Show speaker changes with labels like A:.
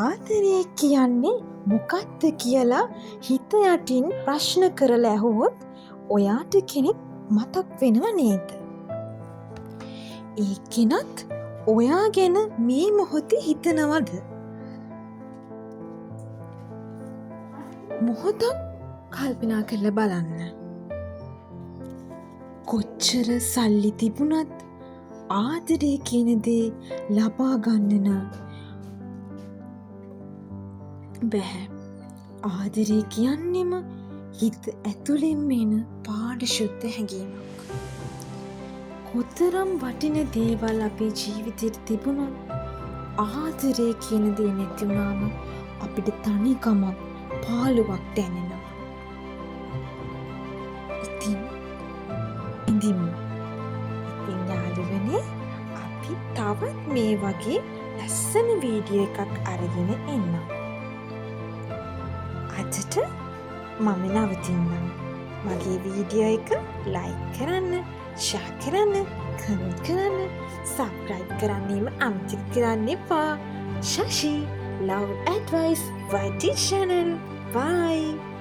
A: ආදරේ කියන්නේ මොකක්ද කියලා හිත යටින් ප්‍රශ්න කරලා ඇහුවොත් ඔයාට කෙනෙක් මතක් වෙනව නේද? ඒ කෙනත් ඔයා ගැන මේ මොහොතේ හිතනවද? මොහොතක් කල්පනා කරලා බලන්න. කොච්චර සල්ලි තිබුණත් ආදරේ කියන දේ ලබා ගන්න නම් බැහැ. ආදරේ කියන්නෙම හිත ඇතුළෙන් එන පාරිශුද්ධ හැඟීමක්. කොතරම් වටින දේවල් අපේ ජීවිතේට තිබුණොත් ආදරේ කියන දේ නැති වුණාම අපිට තනිකමක් පාළුවක් දැනෙනවා. ඉතින් ඉඳිමු. ඉතින් යාළුවනේ අපි තවත් මේ වගේ ලස්සන වීඩියෝ එකක් අරගෙන එන්නම්. අදට මම නවතින්නම්. මගේ වීඩියෝ එක ලයික් කරන්න, ෂෙයා කරන්න, කමෙන්ට් කරන්න, සබ්ස්ක්‍රයිබ් කරන්නම අමතක කරන්න එපා. ශෂි Love Advice YT channel. Bye.